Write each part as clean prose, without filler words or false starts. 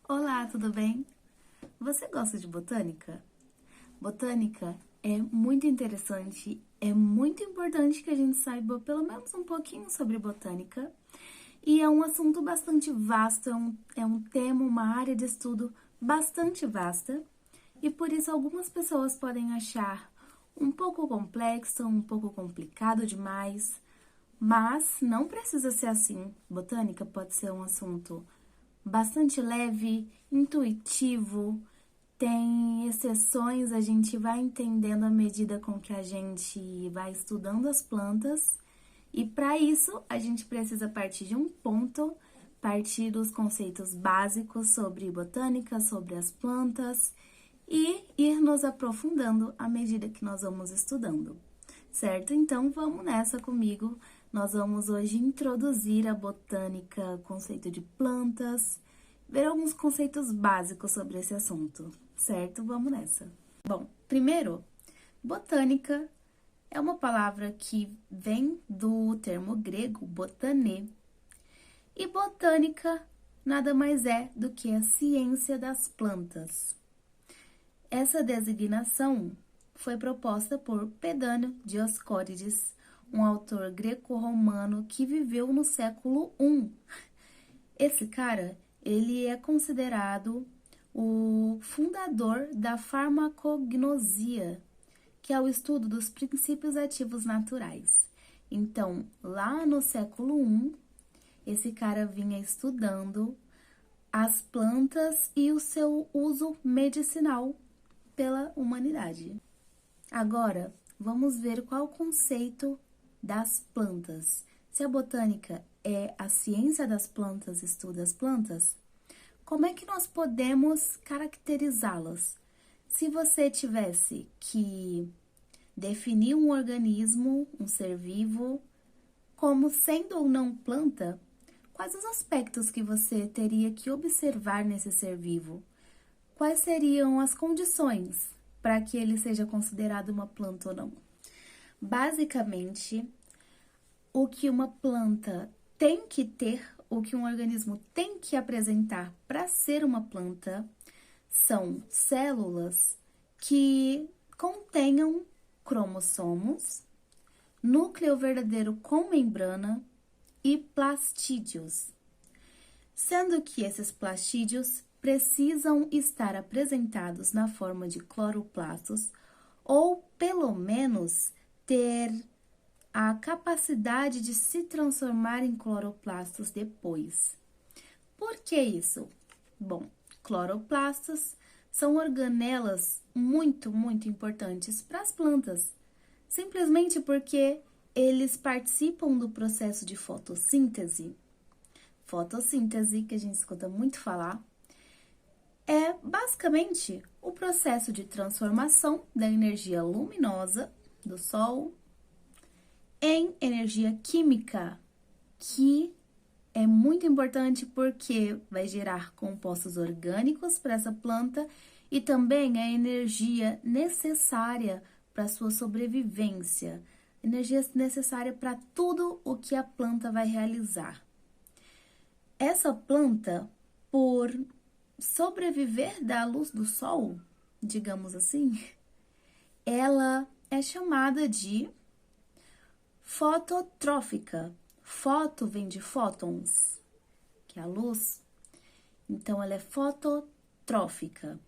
Olá, tudo bem? Você gosta de botânica? Botânica é muito interessante, é muito importante que a gente saiba pelo menos um pouquinho sobre botânica. E é um assunto bastante vasto, é um tema, uma área de estudo bastante vasta. E por isso algumas pessoas podem achar um pouco complexo, um pouco complicado demais. Mas não precisa ser assim. Botânica pode ser um assunto bastante leve, intuitivo, tem exceções, a gente vai entendendo à medida com que a gente vai estudando as plantas. E para isso, a gente precisa partir de um ponto, partir dos conceitos básicos sobre botânica, sobre as plantas e ir nos aprofundando à medida que nós vamos estudando, certo? Então vamos nessa comigo. Nós vamos hoje introduzir a botânica, o conceito de plantas, ver alguns conceitos básicos sobre esse assunto, certo? Vamos nessa. Bom, primeiro, botânica é uma palavra que vem do termo grego botané. E botânica nada mais é do que a ciência das plantas. Essa designação foi proposta por Pedâneo Dioscórides, um autor greco-romano que viveu no século I. Esse cara, ele é considerado o fundador da farmacognosia, que é o estudo dos princípios ativos naturais. Então, lá no século I, esse cara vinha estudando as plantas e o seu uso medicinal pela humanidade. Agora, vamos ver qual o conceito das plantas. Se a botânica é a ciência das plantas, estuda as plantas, como é que nós podemos caracterizá-las? Se você tivesse que definir um organismo, um ser vivo, como sendo ou não planta, quais os aspectos que você teria que observar nesse ser vivo? Quais seriam as condições para que ele seja considerado uma planta ou não? Basicamente, o que uma planta tem que ter, o que um organismo tem que apresentar para ser uma planta, são células que contenham cromossomos, núcleo verdadeiro com membrana e plastídeos, sendo que esses plastídeos precisam estar apresentados na forma de cloroplastos ou pelo menos ter a capacidade de se transformar em cloroplastos depois. Por que isso? Bom, cloroplastos são organelas muito importantes para as plantas, simplesmente porque eles participam do processo de fotossíntese. Fotossíntese, que a gente escuta muito falar, é basicamente o processo de transformação da energia luminosa do Sol em energia química, que é muito importante porque vai gerar compostos orgânicos para essa planta e também a energia necessária para sua sobrevivência, energia necessária para tudo o que a planta vai realizar. Essa planta, por sobreviver da luz do sol, digamos assim, ela é chamada de fototrófica. Foto vem de fótons, que é a luz. Então, ela é fototrófica.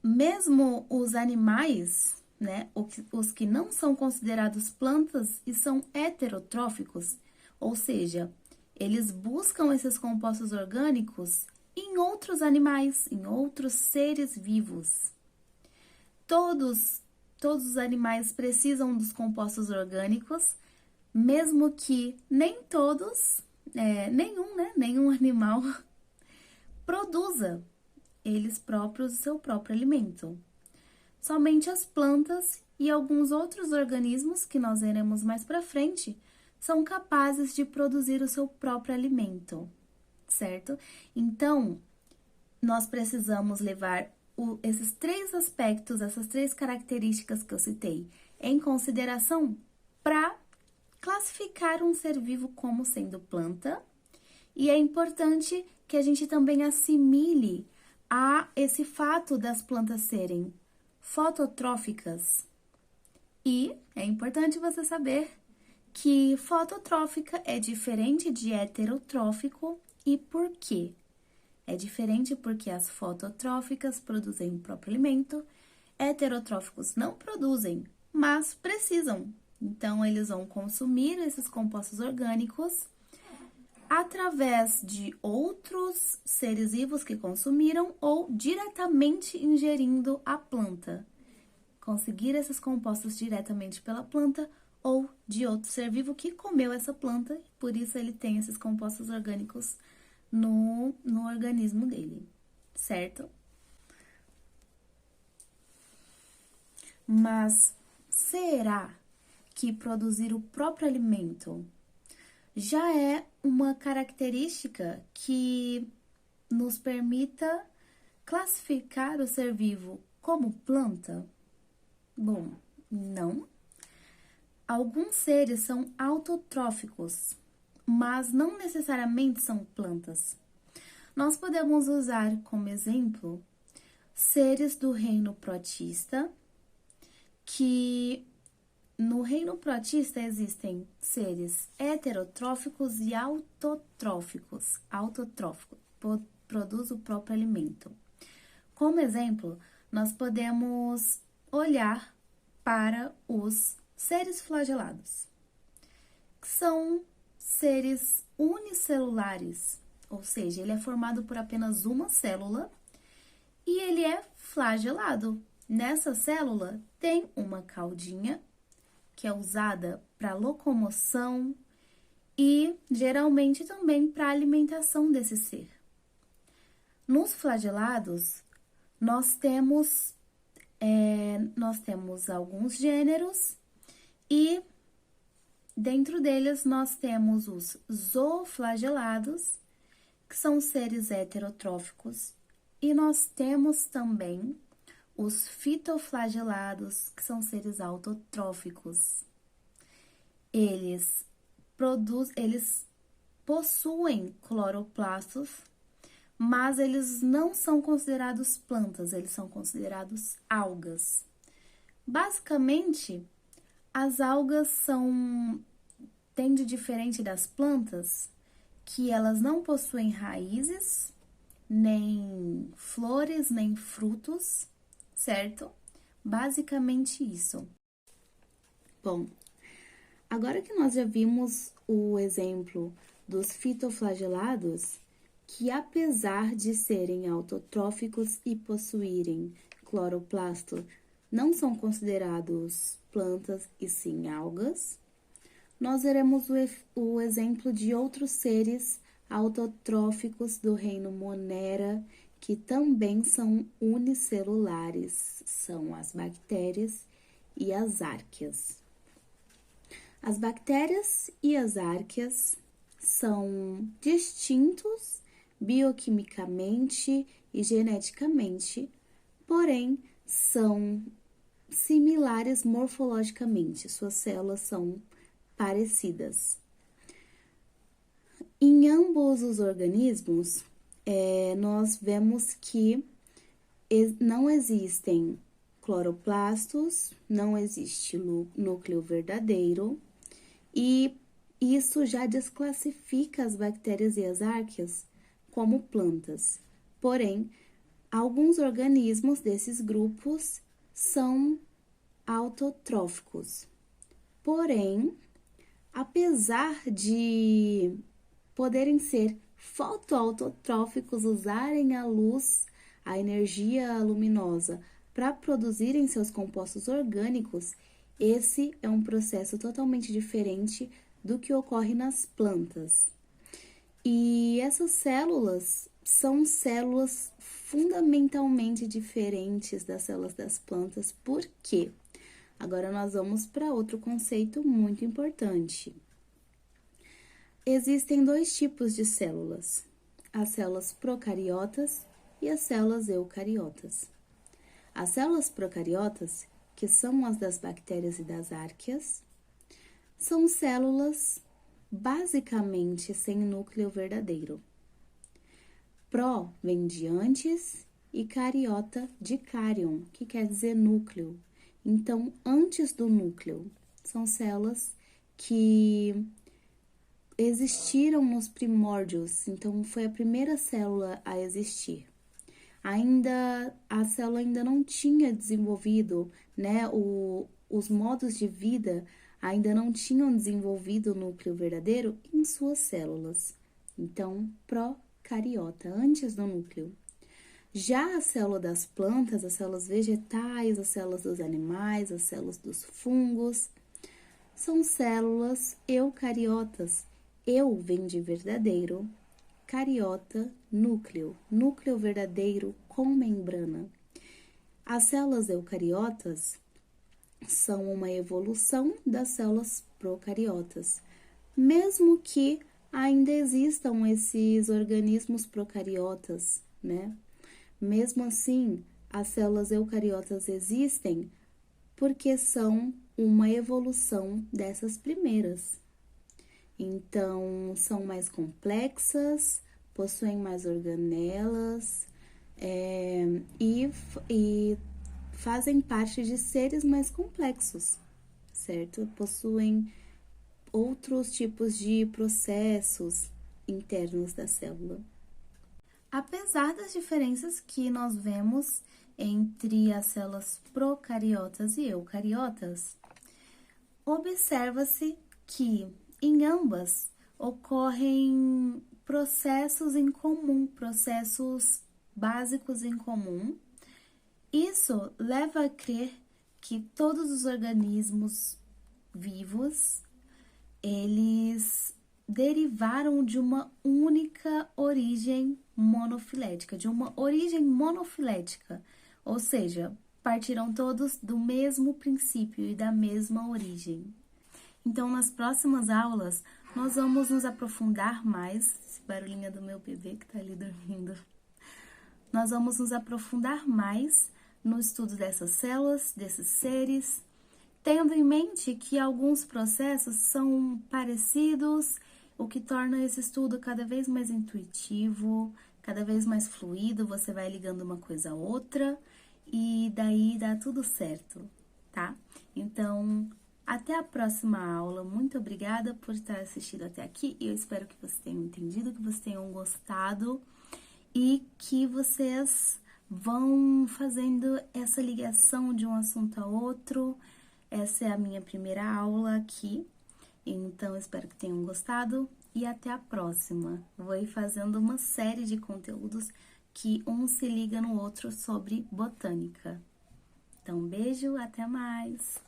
Mesmo os animais, né, os que não são considerados plantas e são heterotróficos, ou seja, eles buscam esses compostos orgânicos em outros animais, em outros seres vivos. Todos os animais precisam dos compostos orgânicos, mesmo que nem todos, nenhum animal produza eles próprios o seu próprio alimento. Somente as plantas e alguns outros organismos, que nós veremos mais para frente, são capazes de produzir o seu próprio alimento, certo? Então, nós precisamos levar esses três aspectos, essas três características que eu citei, em consideração para classificar um ser vivo como sendo planta E é importante que a gente também assimile a esse fato das plantas serem fototróficas. E é importante você saber que fototrófica é diferente de heterotrófico e por quê? É diferente porque as fototróficas produzem o próprio alimento, heterotróficos não produzem, mas precisam. Então, eles vão consumir esses compostos orgânicos através de outros seres vivos que consumiram ou diretamente ingerindo a planta. Conseguir esses compostos diretamente pela planta ou de outro ser vivo que comeu essa planta, por isso ele tem esses compostos orgânicos no organismo dele, certo? Mas será que produzir o próprio alimento já é uma característica que nos permita classificar o ser vivo como planta? Bom, não. Alguns seres são autotróficos, mas não necessariamente são plantas. Nós podemos usar como exemplo seres do reino protista, que no reino protista existem seres heterotróficos e autotróficos. Autotrófico produz o próprio alimento. Como exemplo, nós podemos olhar para os seres flagelados, que são seres unicelulares, ou seja, ele é formado por apenas uma célula e ele é flagelado. Nessa célula tem uma caudinha que é usada para locomoção e geralmente também para alimentação desse ser. Nos flagelados, nós temos alguns gêneros e dentro deles nós temos os zooflagelados, que são seres heterotróficos, e nós temos também os fitoflagelados, que são seres autotróficos. Eles possuem cloroplastos, mas eles não são considerados plantas, eles são considerados algas. Basicamente, as algas têm de diferente das plantas que elas não possuem raízes, nem flores, nem frutos, certo? Basicamente isso. Bom, agora que nós já vimos o exemplo dos fitoflagelados, que apesar de serem autotróficos e possuírem cloroplasto, não são considerados plantas e sim algas, nós veremos o exemplo de outros seres autotróficos do reino Monera, que também são unicelulares, são as bactérias e as árqueas. As bactérias e as árqueas são distintos bioquimicamente e geneticamente, porém são similares morfologicamente, suas células são parecidas. Em ambos os organismos, nós vemos que não existem cloroplastos, não existe núcleo verdadeiro, e isso já desclassifica as bactérias e as árqueas como plantas. Porém, alguns organismos desses grupos são autotróficos. Porém, apesar de poderem ser fotoautotróficos, usarem a luz, a energia luminosa para produzirem seus compostos orgânicos, esse é um processo totalmente diferente do que ocorre nas plantas. E essas células são células fundamentalmente diferentes das células das plantas. Por quê? Agora nós vamos para outro conceito muito importante. Existem dois tipos de células: as células procariotas e as células eucariotas. As células procariotas, que são as das bactérias e das árqueas, são células basicamente sem núcleo verdadeiro. Pró vem de antes e cariota de carion, que quer dizer núcleo. Então, antes do núcleo, são células que existiram nos primórdios, então foi a primeira célula a existir. A célula ainda não tinha desenvolvido, né, os modos de vida ainda não tinham desenvolvido o núcleo verdadeiro em suas células. Então, procariota, antes do núcleo. Já a célula das plantas, as células vegetais, as células dos animais, as células dos fungos, são células eucariotas. Eu vem de verdadeiro, cariota, núcleo, núcleo verdadeiro com membrana. As células eucariotas são uma evolução das células procariotas, mesmo que ainda existam esses organismos procariotas, né? Mesmo assim, as células eucariotas existem porque são uma evolução dessas primeiras. Então, são mais complexas, possuem mais organelas e fazem parte de seres mais complexos, certo? Possuem outros tipos de processos internos da célula. Apesar das diferenças que nós vemos entre as células procariotas e eucariotas, observa-se que em ambas ocorrem processos em comum, processos básicos em comum. Isso leva a crer que todos os organismos vivos, eles derivaram de uma única origem monofilética, ou seja, partiram todos do mesmo princípio e da mesma origem. Então, nas próximas aulas, nós vamos nos aprofundar mais, esse barulhinho é do meu bebê que tá ali dormindo, nós vamos nos aprofundar mais no estudo dessas células, desses seres, tendo em mente que alguns processos são parecidos, o que torna esse estudo cada vez mais intuitivo, cada vez mais fluido, você vai ligando uma coisa a outra e daí dá tudo certo, tá? Então, até a próxima aula. Muito obrigada por estar assistindo até aqui e eu espero que vocês tenham entendido, que vocês tenham gostado e que vocês vão fazendo essa ligação de um assunto a outro. Essa é a minha primeira aula aqui, então espero que tenham gostado e até a próxima. Vou ir fazendo uma série de conteúdos que um se liga no outro sobre botânica. Então, beijo, até mais!